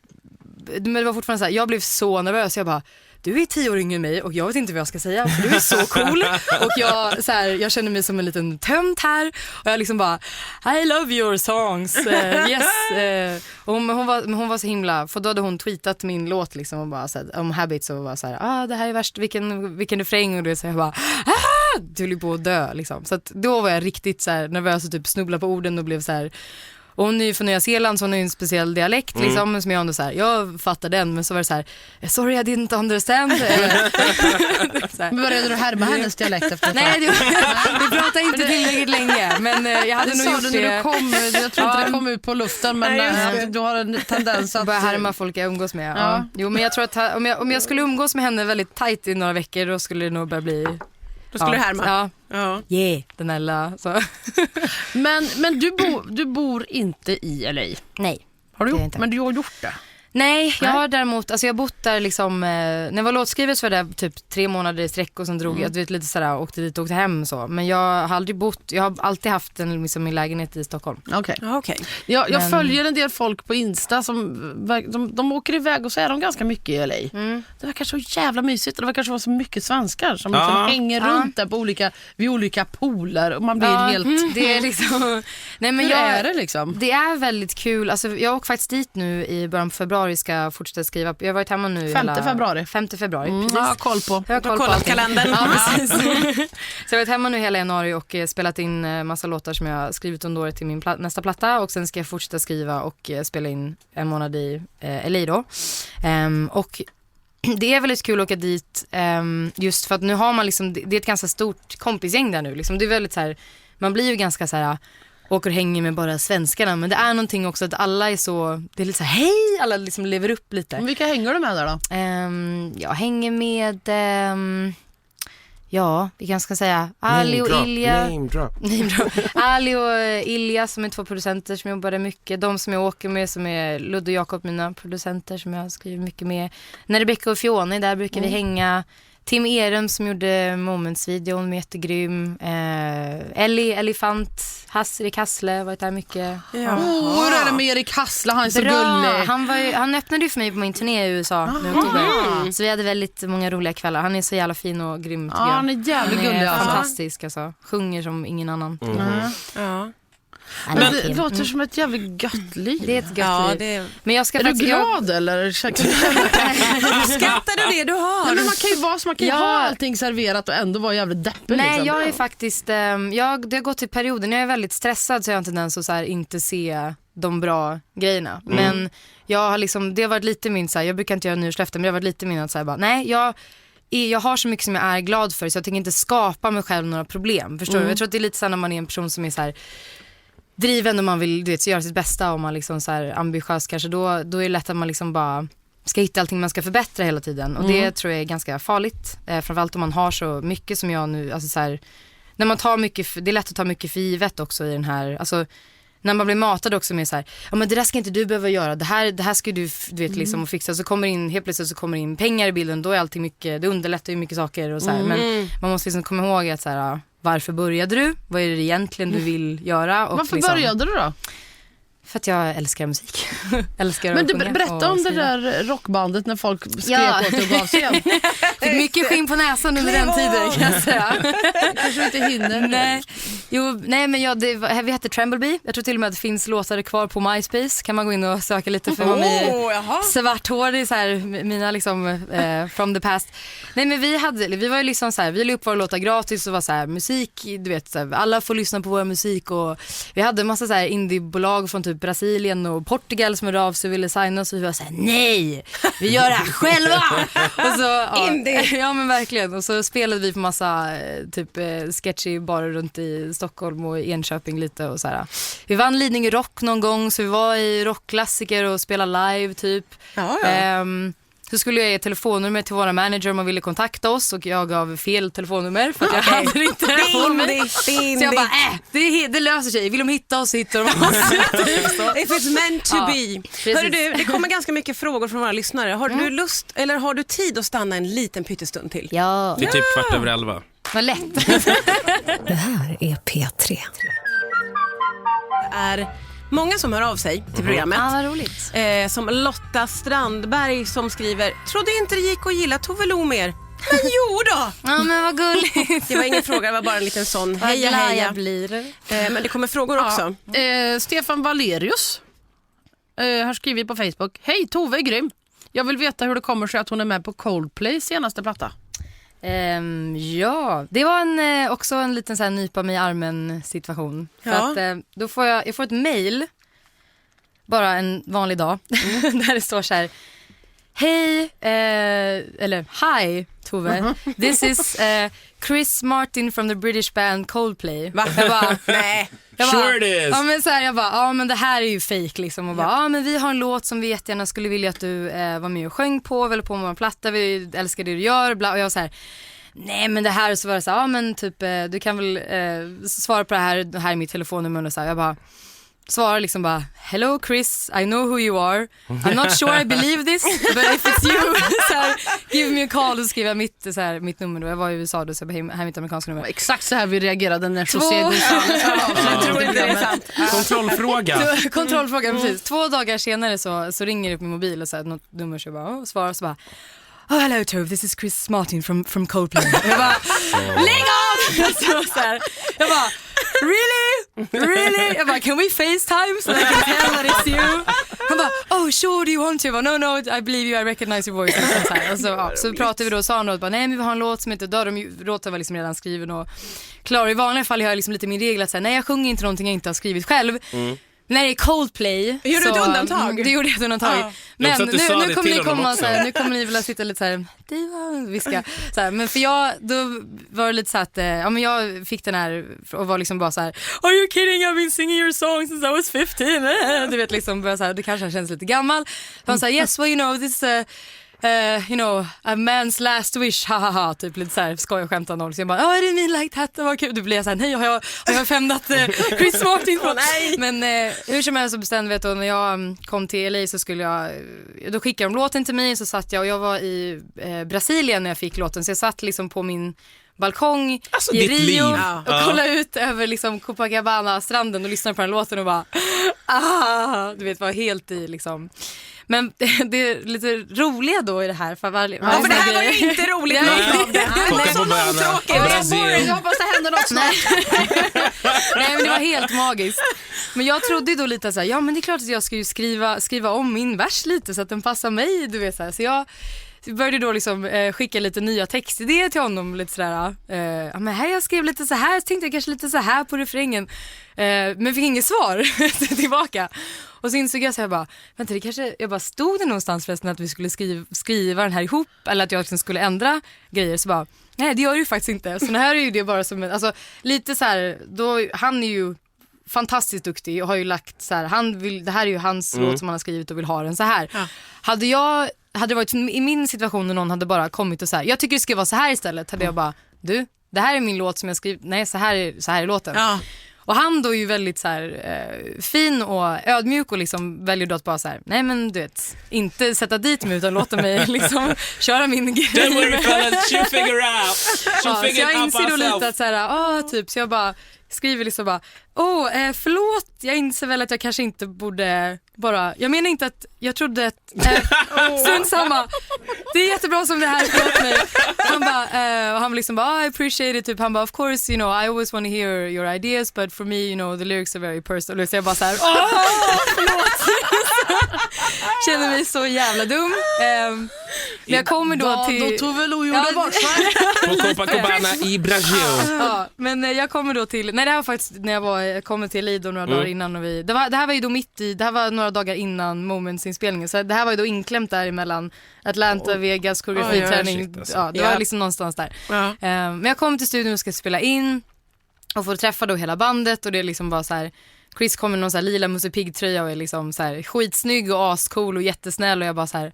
men det var fortfarande så här, jag blev så nervös, jag bara, du är 10 år yngre än mig och jag vet inte vad jag ska säga, för du är så cool. Och jag känner mig som en liten tönt här, och jag liksom bara, I love your songs, yes. Och hon var så himla, för då hade hon tweetat min låt liksom, och bara så här, om Habits, och var så här, det här är värst, vilken refräng, och det så jag bara, du höll på att dö liksom. Så att då var jag riktigt så här nervös och typ snubblade på orden och blev så här. Och hon är ju från Nya Zeeland, så hon har ju en speciell dialekt liksom, som jag ändå så här, jag fattar den, men så var det så här, sorry I didn't understand.
Men började du härma hennes dialekt efter?
Nej, vi pratade inte tillräckligt länge, men jag hade nog gjort det.
Jag tror inte det kom ut på luften, men du har en tendens att
börja härma folk jag umgås med. Ja. Jo, men jag tror att om jag skulle umgås med henne väldigt tajt i några veckor, då skulle det nog börja bli.
Då skulle du härma.
Ja. Yeah, den alla så.
Men du bor inte i LA.
Nej.
Har du
det är
gjort?
inte.
Men du har gjort det.
Nej, jag har däremot, alltså jag har bott där liksom, när jag var låtskrivare så var det typ 3 månader i sträck, och sen drog jag lite sådär, åkte dit och åkte hem så. Men jag har aldrig bott, jag har alltid haft en liksom, min lägenhet i Stockholm.
Okej. Jag följer en del folk på Insta som de åker iväg och så är de ganska mycket i LA. Det verkar så jävla mysigt, och det verkar så vara så mycket svenskar som liksom hänger runt där vid olika pooler, och man blir helt...
Det är liksom... Nej, men
hur är det liksom?
Det är väldigt kul, alltså jag åker faktiskt dit nu i början på februari februari ska jag fortsätta skriva. Jag har varit hemma nu
5 februari.
5 februari, precis.
Ja, koll på.
Jag har koll på
kollat
allting.
kalendern.
Ja, precis. Så jag har varit hemma nu hela januari och spelat in massa låtar som jag har skrivit under året till min nästa platta. Och sen ska jag fortsätta skriva och spela in en månad i LA då. Och det är väldigt kul att åka dit just för att nu har man liksom, det är ett ganska stort kompisgäng där nu. Liksom. Det är väldigt så här, man blir ju ganska så här, åker och hänger med bara svenskarna. Men det är någonting också att alla är så, det är lite så här, hej, alla liksom lever upp lite.
Men vilka hänger du med där då?
Jag hänger med, vi kan ska säga Ali och Ilja.
Name drop.
Ali och Ilja som är 2 producenter som jag jobbade mycket. De som jag åker med som är Ludde och Jakob, mina producenter som jag skriver mycket med. När Rebecca och Fiona är där brukar vi hänga. Tim Erum som gjorde Moments-videon med jättegrym. Ellie Elefant, Erik Hassle har varit där mycket.
Hur är det med Erik Hassle? Han är så gullig.
Han öppnade ju för mig på min turné i USA nu i oktober. Så vi hade väldigt många roliga kvällar. Han är så jävla fin och grym.
Ja, han är jävligt gullig.
Fantastisk alltså. Sjunger som ingen annan.
Ja.
Men det låter som ett jävligt gött liv.
Det är ett gött liv. Men jag ska
är du glad eller?
Skrattar du det du har?
Nej, men man kan ju vara så, man kan ju ha allting serverat och ändå vara jävligt deppig.
Nej,
liksom.
jag är faktiskt, det har gått till perioden. Jag är väldigt stressad så jag har en tendens att så här, inte se de bra grejerna. Men jag har liksom, det har varit lite min så här, jag brukar inte göra nyårslöften, men det har varit lite min att säga bara, nej, jag har så mycket som jag är glad för så jag tänker inte skapa mig själv några problem. Förstår du? Jag tror att det är lite så när man är en person som är så här driven och man vill göra sitt bästa och man liksom så här ambitiös kanske, då är det lätt att man liksom bara ska hitta allting man ska förbättra hela tiden och det tror jag är ganska farligt, framförallt om man har så mycket som jag nu, alltså så här, när man tar mycket, det är lätt att ta mycket för givet också i den här, alltså när man blir matad också med så här, ja men det där ska inte du behöva göra, det här ska du vet liksom och fixa, så kommer in helt plötsligt så kommer in pengar i bilden, då är allting mycket, det underlättar ju mycket saker och så här, men man måste liksom komma ihåg att så här, varför började du? Vad är det egentligen du vill göra? Och
varför
liksom,
började du då?
för att jag älskar musik. älskar
men
att
du
sjunga
berätta om det där rockbandet när folk skrek åt och gav sig igen.
Fick mycket skinn på näsan under den tiden kan jag säga.
Kanske inte hinner.
Nej men vi hette Trembleby. Jag tror till och med att det finns låtar kvar på MySpace. Kan man gå in och söka lite för svart hår i så här, mina liksom from the past. Nej men vi var ju liksom så här, vi la upp våra låtar gratis och var så här, musik, du vet så här, alla får lyssna på vår musik och vi hade en massa så här indiebolag från typ Brasilien och Portugal som hörde av sig och ville signa oss och vi var såhär, nej, vi gör det här själva. Och så, ja men verkligen. Och så spelade vi på massa typ sketchy barer runt i Stockholm och Enköping lite och så här. Vi vann Lidingö Rock någon gång så vi var i rockklassiker och spelade live typ. Så skulle jag ge telefonnummer till våra manager om man ville kontakta oss och jag gav fel telefonnummer för att jag hade inte telefon med. Så jag bara, det löser sig. Vill de hitta oss hittar de oss.
If it's meant to be. Hörru du, det kommer ganska mycket frågor från våra lyssnare. Har du lust eller har du tid att stanna en liten pyttestund till?
Ja.
Det är typ 11:15.
Vad lätt.
Det här är P3.
Det är många som hör av sig till programmet.
Vad roligt.
Som Lotta Strandberg som skriver, trodde inte det gick att gilla Tove Lo mer. Men jo då!
Ja men vad gulligt.
Det var ingen fråga, det var bara en liten sån heja
glad
heja.
jag blir.
Men det kommer frågor också.
Stefan Valerius har skrivit på Facebook. Hej, Tove är grym. Jag vill veta hur det kommer sig att hon är med på Coldplay senaste platta.
Ja, det var också en liten så här nypa mig i armen situation. För att då får jag får ett mail bara en vanlig dag där det står så här: hej, eller hi Tove, this is Chris Martin from the British band Coldplay.
Va?
Jag bara, nej.
Sure it is.
Ja men så här, jag bara, ja men det här är ju fake liksom och bara, ja men vi har en låt som vi jättegärna skulle vilja att du var med och sjöng på, eller på en platta, vi älskar det du gör, bla, och jag var så här, nej men det här, så var det så här, ja men typ du kan väl svara på det här är mitt telefonnummer och så här, jag bara svarar liksom bara, hello Chris, I know who you are, I'm not sure I believe this, but if it's you, så här, give me a call, och skriver jag mitt nummer då. Jag var i USA då så jag bara, här mitt amerikanska nummer.
Exakt så här vi reagerade när José González
Jag tror inte det är sant.
Kontrollfråga.
Kontrollfråga, precis. 2 dagar senare så ringer det upp min mobil och så här, något nummer så jag bara svarar så bara, oh hello Tove, this is Chris Martin from Coldplay. Jag bara, lägg av! Så här. Jag bara, really? Jag bara, can we FaceTime so I can tell that it's you? Han bara, oh you sure do you want to? Jag bara, no, I believe you, I recognize your voice. Så pratade vi då och sa något, bara, nej men vi har en låt som heter låten var liksom redan skriven och klar. I vanliga fall har jag liksom lite min regel att säga, nej jag sjunger inte någonting jag inte har skrivit själv. När det är Coldplay.
Gjorde du ett undantag?
Det gjorde jag ett undantag.
Ja.
Men
nu
kommer ni vilja sitta lite så här, viska. Så här, men för då var det lite så att men jag fick den här och var liksom bara så här, are you kidding? I've been singing your song since I was 15. Du vet liksom bara så här, det kanske känns lite gammal. Så han sa, yes, well you know this you know, a man's last wish, hahaha, typ lite såhär skoj och skämta noll. Så jag bara, I didn't mean like that, det var kul. Då blev jag såhär, nej, har jag femdat Chris Martin på? Men hur som helst så bestämde vi att när jag kom till LA så skulle då skickade de låten till mig. Så satt jag och jag var i Brasilien när jag fick låten. Så jag satt liksom på min balkong i Rio och kollade ut över liksom Copacabana-stranden och lyssnade på den låten och bara, du vet, var helt i liksom. Men det är lite roliga då i det här. För
det här var ju inte roligt.
Jag hoppas det händer något snart.
Nej, men det var helt magiskt. Men jag trodde då lite så här, ja men det är klart att jag ska ju skriva om min vers lite så att den passar mig, du vet så här. Så jag började då liksom skicka lite nya textidéer till honom, lite sådär, men här jag skrev lite så här, så tänkte jag kanske lite så här på refrängen, men fick inget svar tillbaka. Och så insåg jag så här bara, vänta, jag bara stod det någonstans förresten att vi skulle skriva den här ihop, eller att jag liksom skulle ändra grejer, så bara, nej det gör ju faktiskt inte. Så här är ju det bara som alltså lite så här, då, han är ju fantastiskt duktig och har ju lagt så här, det här är ju hans låt som han har skrivit och vill ha den så här. Ja. Hade det varit i min situation när någon hade bara kommit och så här, jag tycker det ska vara så här istället, hade jag bara, du, det här är min låt som jag skrivit, nej så här är låten. Ja. Och han då är ju väldigt så här, fin och ödmjuk och liksom väljer då att bara så här, nej men du vet, inte sätta dit mig utan låta mig liksom köra min grej.
Don't worry fellas, she'll figure out.
Så jag inser då lite att så här, typ, så jag bara skriver liksom bara, förlåt, jag inser väl att jag kanske inte borde bara, jag menar inte att, jag trodde att strunt samma, det är jättebra som det här, förlåt mig. Han bara, och han liksom bara, I appreciate it, typ, han bara, of course, you know, I always want to hear your ideas, but for me, you know, the lyrics are very personal. Så jag bara så här, förlåt. Känner mig så jävla dum. Men jag kommer då till...
Då tog väl ojorda bort.
På Copacabana i Brasil.
Ja, men jag kommer då till... Nej, det här var faktiskt när jag kom till Lido några dagar innan. Och det här var ju då det här var några dagar innan Moments-inspelningen. Så det här var ju då inklämt där emellan Atlanta, Vegas, koreografiträning. Det var liksom någonstans där. Ja. Men jag kom till studion och ska spela in. Och får träffa då hela bandet. Och det är liksom bara så här... Chris kommer med någon så här lila Musse Pigg-tröja och är liksom så här skitsnygg och ascool och jättesnäll. Och jag bara så här...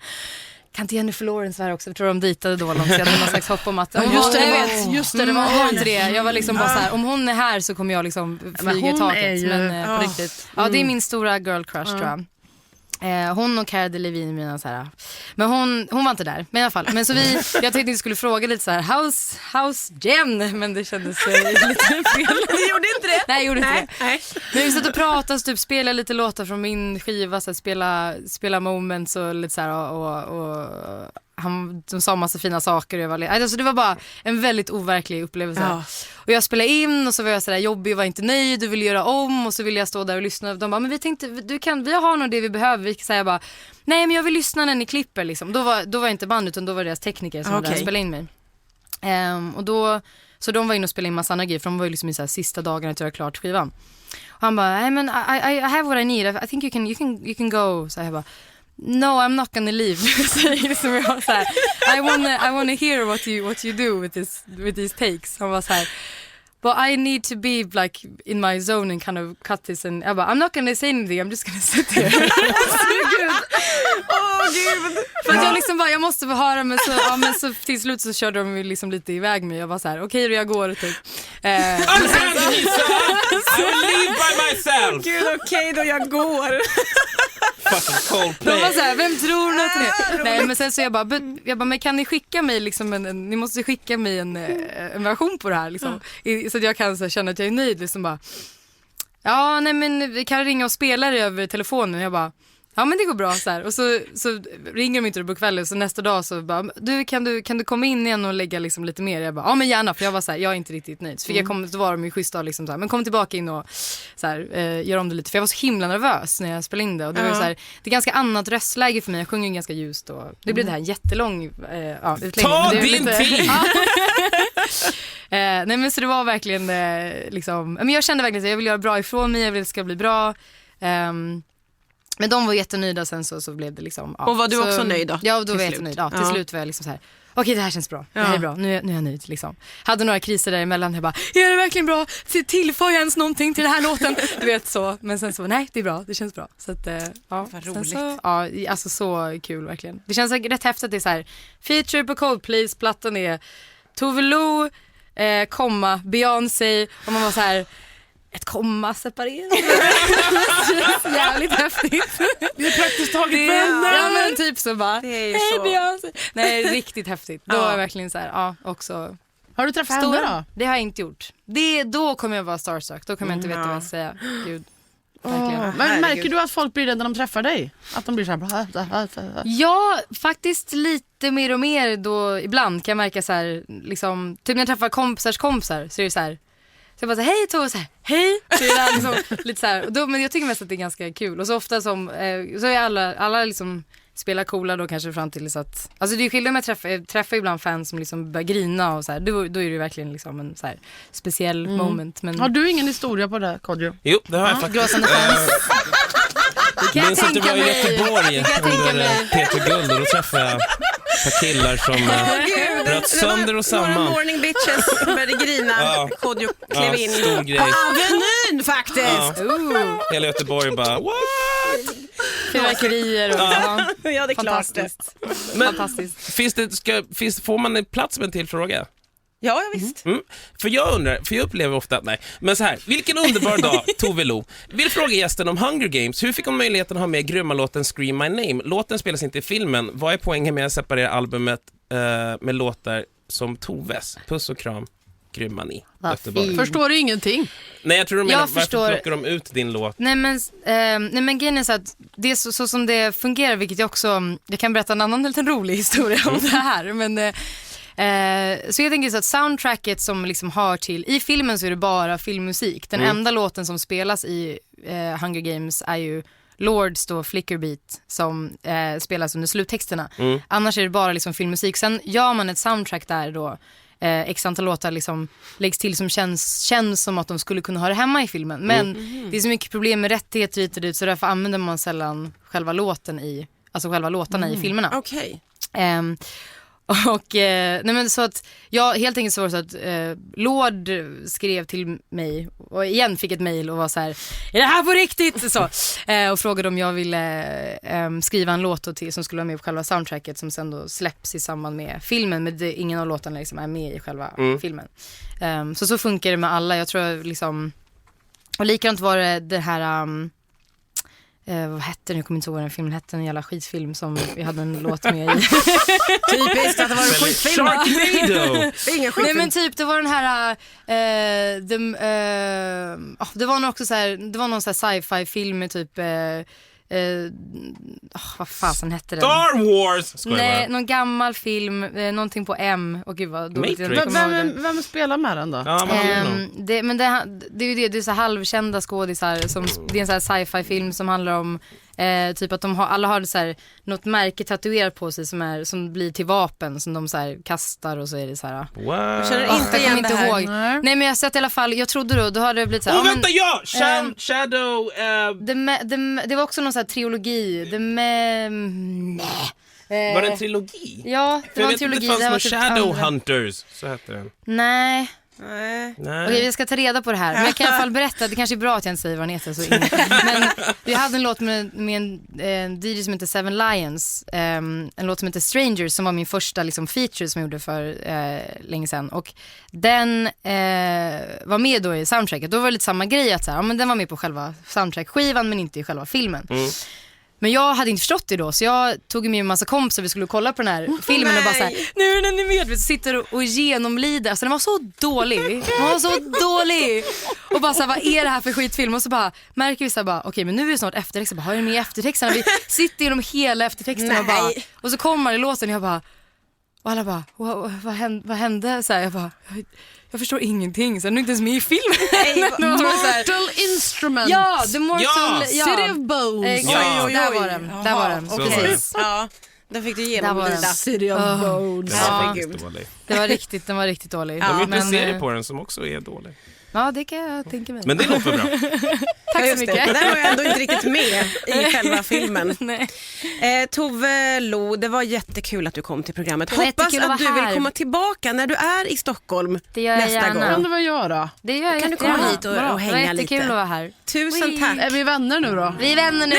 Kan inte Jennifer Lawrence vara också? Jag tror de ditade då långt. Så jag hade någon slags hopp om att... Just det, det var inte det. Jag var liksom bara så här, om hon är här så kommer jag liksom flyga i taket. Men på riktigt. Ja, det är min stora girl crush tror jag. Hon och Cara Delevingne mina så här. Men hon var inte där. Men i alla fall. Men så jag tänkte att vi skulle fråga lite så här, how's Jen? Men det kändes lite fel.
Ni gjorde inte det?
Nej, jag gjorde inte det. Nej. Men vi satt och pratade, typ spela lite låtar från min skiva, så här, spela moments och lite så här och de sa massa fina saker. Alltså det var bara en väldigt overklig upplevelse. Ja. Och jag spelade in och så var jag sådär jobbig och var inte nöjd och ville göra om och så ville jag stå där och lyssna. De bara, men vi tänkte, vi har nog det vi behöver. Vi kan säga bara, nej men jag vill lyssna när ni klipper liksom. Då var inte band utan då var det deras tekniker som hade spelat in mig. Och då, så de var inne och spelade in massa andra grejer för de var ju liksom i så här sista dagarna att göra klart skivan. Och han bara, nej men I have what I need. I think you can go. Så jag bara, no, I'm not gonna leave. Så jag så här, I wanna hear what you do with these takes. Han var så här, but I need to be like in my zone and kind of cut this. And jag bara, I'm not gonna say anything, I'm just gonna sit here. Gud. För att jag liksom bara, jag måste få höra, men så till slut så körde de liksom lite iväg mig. Jag var så här, okej då, jag går typ.
I will leave by myself.
Gud, okej då, jag går.
De var så här, vem tror ni att det är? Nej, men sen så jag bara, men kan ni skicka mig liksom ni måste skicka mig en version på det här liksom, så att jag kan så här, känna att jag är nöjd liksom bara. Ja, nej men vi kan ringa och spela det över telefonen. Jag bara, Ja men det går bra så här. Och så ringer de inte på kvällen, så nästa dag så bara, kan du komma in igen och lägga liksom lite mer? Jag bara, ja men gärna, för jag var så här, jag är inte riktigt nöjd. Så så var de ju schyssta liksom så här, men kom tillbaka in och så här, gör om det lite. För jag var så himla nervös när jag spelade in det. Och det var så här, det är ganska annat röstläge för mig, jag sjunger ganska ljust och det blev det här jättelång utläggning.
Ta din tid!
Nej men så det var verkligen liksom, men jag kände verkligen att jag vill göra bra ifrån mig, jag vill att det ska bli bra. Men de var jättenöjda, sen så blev det liksom... Ja.
Och var du också nöjd då?
Ja, då var jag jättenöjd. Ja, till slut var jag liksom så här: okej, det här känns bra. Det här är bra. Nu är jag nöjd liksom. Hade några kriser däremellan. Jag bara, är det verkligen bra? Tillför jag ens någonting till den här låten? Du vet så. Men sen så, nej, det är bra. Det känns bra. Så att, ja.
Vad roligt.
Så, ja, alltså så kul verkligen. Det känns rätt häftigt att det är så här, feature på Coldplays, plattan är Tove Lo, Beyoncé, och man var så här, ett komma separerat. Jävligt häftigt.
Det är praktiskt taget vänner.
Ja men typ så bara,
Det är
hej
så.
Beyoncé. Nej, riktigt häftigt. Då var jag verkligen så här, ja, också
Har du träffat henne då?
Det har jag inte gjort. Då kommer jag vara starstruck. Då kommer jag inte veta vad jag ska säga. Gud. Verkligen.
Men märker du att folk blir rädda när de träffar dig? Att de blir så här...
Ja, faktiskt lite mer och mer då. Ibland kan jag märka så här, liksom, typ när jag träffar kompisars kompisar så är det så här. Så jag bara så här, hej Tove, så här, hej. Så är det här liksom, lite så här. Och då, men jag tycker mest att det är ganska kul. Och så ofta som, så är alla liksom spelar coola då kanske fram till så att, alltså det är skillnad med att träffa ibland fans som liksom börjar grina och så här. Då är det ju verkligen liksom en så här speciell moment. Men...
Har du ingen historia på det, Kodjo?
Jo, det har jag faktiskt.
Gråsande fans.
Minns att det var i Göteborg under Peter Guld, och då träffade jag ett par killar som bröt sönder och samman.
Några morning bitches började grina. Kodjo klev in
stor grej.
på Avenyn faktiskt.
Hela Göteborg bara, what?
Fyrverkerier och
Ja, det är klart.
fantastiskt.
Men
Fantastiskt.
får man plats med en till fråga?
Ja, visst.
För jag undrar, för jag upplever ofta, nej, men så här, vilken underbar dag, Tove Lo. Vill fråga gästen om Hunger Games. Hur fick hon möjligheten att ha med grymma låten Scream My Name? Låten spelas inte i filmen. Vad är poängen med att separera albumet med låtar som Toves? Puss och kram, grymma ni. Göteborg.
Förstår du ingenting?
Nej, jag tror de menar,
Jag förstår.
varför plockar de ut din låt?
Nej men grejen är så att det är så som det fungerar, vilket jag också, jag kan berätta en annan liten rolig historia om det här, men så jag tänker så att soundtracket som liksom hör till, i filmen så är det bara filmmusik. Den enda låten som spelas i Hunger Games är ju Lords då, Flicker Beat, som spelas under sluttexterna. Annars är det bara liksom filmmusik. Sen gör man ett soundtrack där då x antal låtar liksom läggs till som känns som att de skulle kunna ha det hemma i filmen. Men det är så mycket problem med rättigheter hit och dit, så därför använder man sällan själva låten i, alltså själva låtarna i filmerna.
Okej.
Och nej men så att jag helt enkelt så var det så att Lord skrev till mig och igen fick ett mejl och var så här: är det här på riktigt? Så, och frågade om jag ville skriva en låt till som skulle vara med på själva soundtracket, som sen då släpps i samband med filmen, men ingen av låtarna liksom är med i själva filmen. Så funkar det med alla. Jag tror liksom, och likadant var det här vad hette den? Jag kommer inte ihåg vad den filmen hette. En jävla skitfilm som vi hade en låt med i.
Typiskt att det var en skitfilm.
Sharknado!
Det är ingen skitfilm.
Nej men typ, det var den här det var nog också så här, det var någon så här sci-fi film med typ vad fasen hette den?
Star Wars! Skojar
Nej,
bara.
någon gammal film, någonting på M. Och gud vad dåligt jag
Matrix.
kommer ihåg den.
Vem spelar med den då?
Ja, vad har du då?
Men det är ju det är så halvkända skådisar som, det är en så här sci-fi film som handlar om typ att alla har så här något märke tatuerat på sig som blir till vapen som de så här kastar, och så är det så här.
What?
Jag känner
Jag
inte
kommer
igen
inte
det här.
ihåg. Nej men jag har sett i alla fall, jag trodde då hade det blivit så här.
Vänta, ja! Shadow...
Det var också någon så här trilogi.
var det en trilogi?
Ja, det
För
var
jag
en
vet
trilogi.
att det
var
fanns
typ
någon Shadow
andra.
Hunters, så hette den.
Nej.
Nej.
Nej.
Okej, vi ska ta reda på det här. Men jag kan i alla fall berätta, det kanske är bra att jag inte säger vad den heter. Så men vi hade en låt med en DJ som heter Seven Lions. En låt som heter Strangers, som var min första liksom, feature som jag gjorde för länge sedan. Och den var med då i soundtracket. Då var det lite samma grej att så här, ja, men den var med på själva soundtrack-skivan men inte i själva filmen. Men jag hade inte förstått det då, så jag tog med en massa kompisar, vi skulle kolla på den här filmen och bara såhär, nu är den animerad, vi sitter och genomlider, alltså den var så dålig, och bara såhär, vad är det här för skitfilm? Och så bara märker vi såhär, okej, men nu är det snart eftertext, jag bara, har jag med eftertexterna? Vi sitter genom hela eftertexten och så kommer det låten och jag bara, och alla bara, vad hände? Så här, jag förstår ingenting, så jag är inte ens med i filmen.
Mortal Instruments.
Ja, The Mortal,
City of Bones.
Ja, där var den. Precis.
Ja, där fick du genomlida.
City of Bones.
Den var riktigt dålig.
De har gjort en serie på den som också är dålig.
Ja, det kan jag tänka mig.
Men det låter bra.
Tack så mycket. Där var jag ändå inte riktigt med i själva filmen. Tove Lo, det var jättekul att du kom till programmet. Hoppas att du vill komma tillbaka när du är i Stockholm nästa gång.
Kan du väl göra?
Det gör jag.
Kan du komma hit och hänga lite?
Det var jättekul att vara här.
Tusen tack.
Är vi vänner nu då?
Vi är vänner nu.